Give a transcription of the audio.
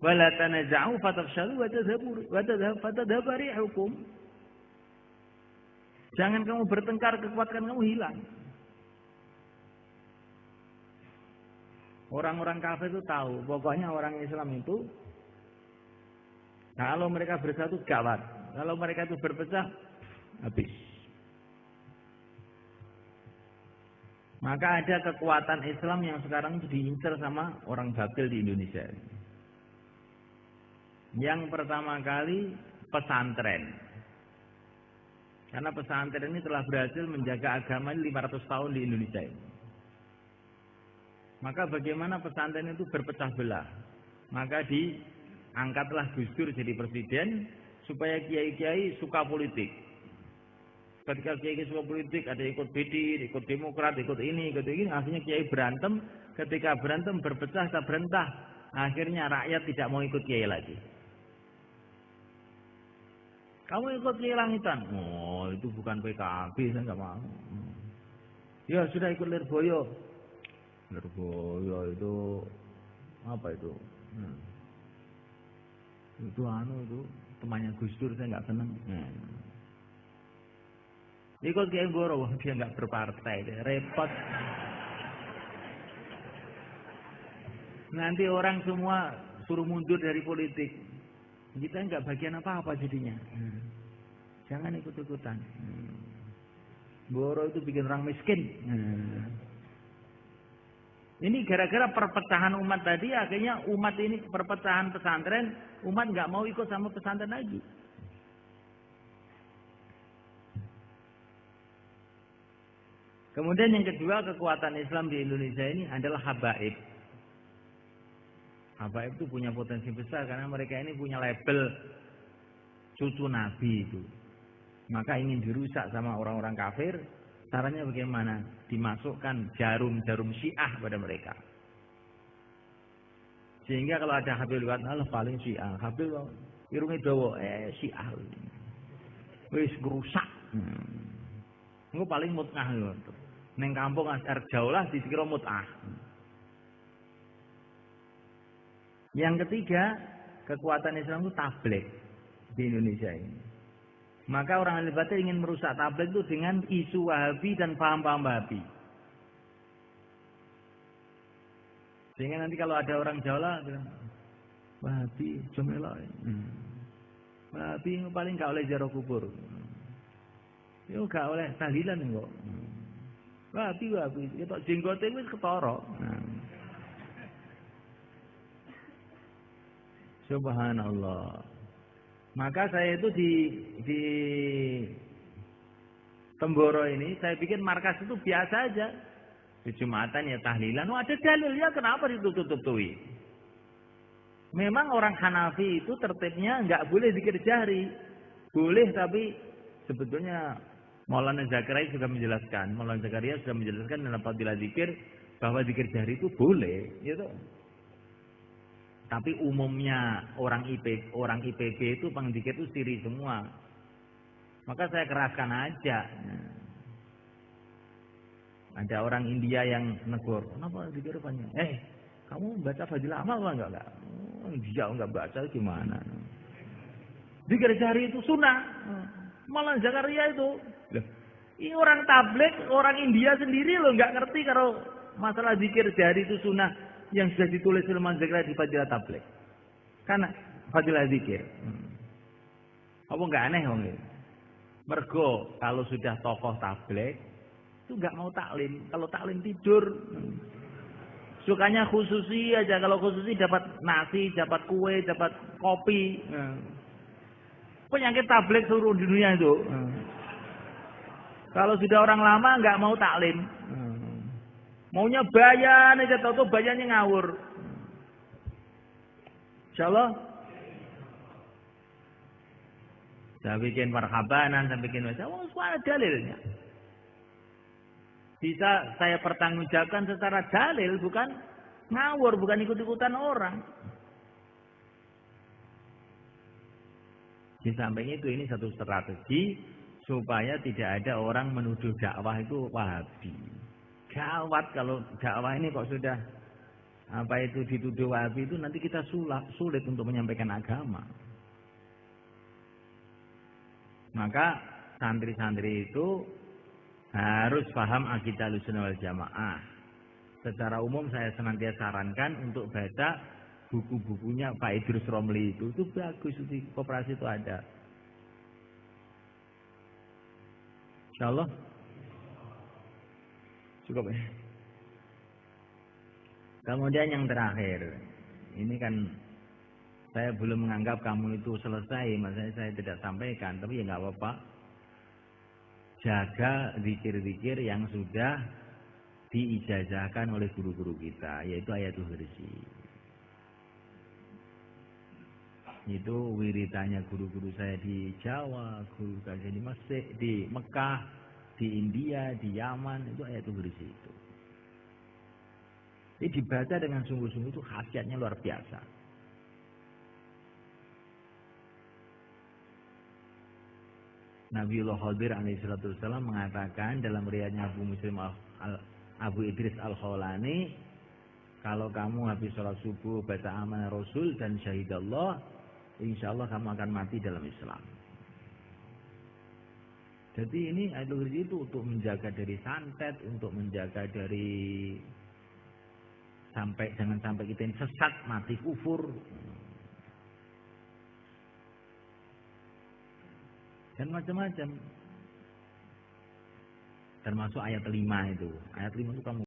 wala tanaza'u fatafshalu wa tadhhabu rihukum. Jangan kamu bertengkar, kekuatan kamu hilang. Orang-orang kafir itu tahu, pokoknya orang Islam itu kalau mereka bersatu gawat, kalau mereka itu berpecah habis. Maka ada kekuatan Islam yang sekarang diincar sama orang Babil di Indonesia. Yang pertama kali pesantren. Karena pesantren ini telah berhasil menjaga agama ini 500 tahun di Indonesia ini. Maka bagaimana pesantren itu berpecah belah? Maka diangkatlah Gus Dur jadi presiden supaya kiai-kiai suka politik. Ketika kiai suka politik, ada ikut PD, ikut Demokrat, ikut ini, akhirnya kiai berantem. Ketika berantem berpecah, tak berentah. Akhirnya rakyat tidak mau ikut kiai lagi. Kamu ikut kiai langitan? Oh, itu bukan PKB, saya nggak mau. Ya sudah ikut Lirboyo. Lirboyo itu apa itu? Itu temannya Gus Dur, saya nggak senang. Ikut Kiai Goro, dia nggak berpartai, repot. Nanti orang semua suruh mundur dari politik. Kita nggak bagian apa-apa jadinya. Jangan ikut-ikutan. Goro itu bikin orang miskin. Ini gara-gara perpecahan umat tadi, akhirnya umat ini perpecahan pesantren, umat nggak mau ikut sama pesantren lagi. Kemudian yang kedua, kekuatan Islam di Indonesia ini adalah habaib. Habaib itu punya potensi besar karena mereka ini punya label cucu Nabi itu. Maka ingin dirusak sama orang-orang kafir. Caranya bagaimana? Dimasukkan jarum-jarum Syiah pada mereka. Sehingga kalau ada Habib liwat, Allah paling Syiah. Habib irungi dawa, Syiah. Wis rusak. Engko paling mut'ah ngono. Ning kampung asar jauh lah dikira mut'ah. Yang ketiga, kekuatan Islam itu tabligh di Indonesia ini. Maka orang ahli batil ingin merusak tabligh itu dengan isu Wahabi dan paham-paham Wahabi. Sehingga nanti kalau ada orang Jawa bilang, Wahabi, jomelok. Wahabi paling gak oleh ziarah kubur. Yo gak oleh tahlilan kok. Wahabi, ketok jenggote wis ketara. Subhanallah. Maka saya itu di Temboro ini, saya bikin markas itu biasa aja. Di Jumatan ya tahlilan, ada dalilnya, kenapa ditutup-tutupi? Memang orang Hanafi itu tertibnya nggak boleh zikir jahri. Boleh, tapi sebetulnya Maulana Zakaria sudah menjelaskan. Maulana Zakaria sudah menjelaskan dalam fadilah zikir bahwa zikir jahri itu boleh, gitu. Tapi umumnya orang IPB itu pengzikir itu siri semua. Maka saya keraskan aja. Ada orang India yang negur, kenapa zikir banyak? Kamu baca fadilah amal apa enggak? Dia enggak baca gimana? Zikir jahri itu sunnah. Malah Zakaria itu. Ini orang tabligh, orang India sendiri loh nggak ngerti kalau masalah zikir jahri itu sunnah yang sudah ditulis oleh Maulana Zakaria di fadilah tabligh. Karena fadilah zikir. Apa enggak aneh wong iki? Mergo kalau sudah tokoh tabligh itu nggak mau taklim. Kalau taklim tidur. Sukanya khususi aja. Kalau khususi dapat nasi, dapat kue, dapat kopi. Penyakit tabligh seluruh dunia itu. Kalau sudah orang lama nggak mau taklim. Maunya bayan aja, tahu-tahu bayannya ngawur. Insyaallah. Saya bikin marhabanan, saya bikin semua ada dalilnya. Bisa saya pertanggungjawabkan secara dalil, bukan ngawur, bukan ikut-ikutan orang. Di samping itu ini satu strategi supaya tidak ada orang menuduh dakwah itu Wahabi. Gawat kalau dakwah ini kok sudah apa itu dituduh Wahabi itu nanti kita sulit untuk menyampaikan agama. Maka santri-santri itu harus paham akidah Ahlussunnah wal Jamaah. Secara umum saya senantiasa sarankan untuk baca buku-bukunya Pak Idrus Romli itu bagus, di koperasi itu ada. Insyaallah cukup ya. Kemudian yang terakhir, ini kan saya belum menganggap kamu itu selesai, maksudnya saya tidak sampaikan, tapi ya nggak apa-apa. Jaga zikir-zikir yang sudah diijazahkan oleh guru-guru kita, yaitu ayatul kursi. Itu wiridanya guru-guru saya di Jawa, guru saya di Mesir, di Mekah, di India, di Yaman, itu ayatul kursi itu. Ini dibaca dengan sungguh-sungguh itu khasiatnya luar biasa. Nabiullah Khadir alaihissalam mengatakan dalam riwayatnya Abu Idris Al-Khawlani, kalau kamu habis sholat subuh baca amanah Rasul dan syahidallah, insya Allah kamu akan mati dalam Islam. Jadi ini ayatul kursi itu untuk menjaga dari santet, untuk menjaga dari jangan sampai kita ini sesat, mati kufur. Dan macam-macam. Termasuk ayat 5 itu. Ayat 5 itu kamu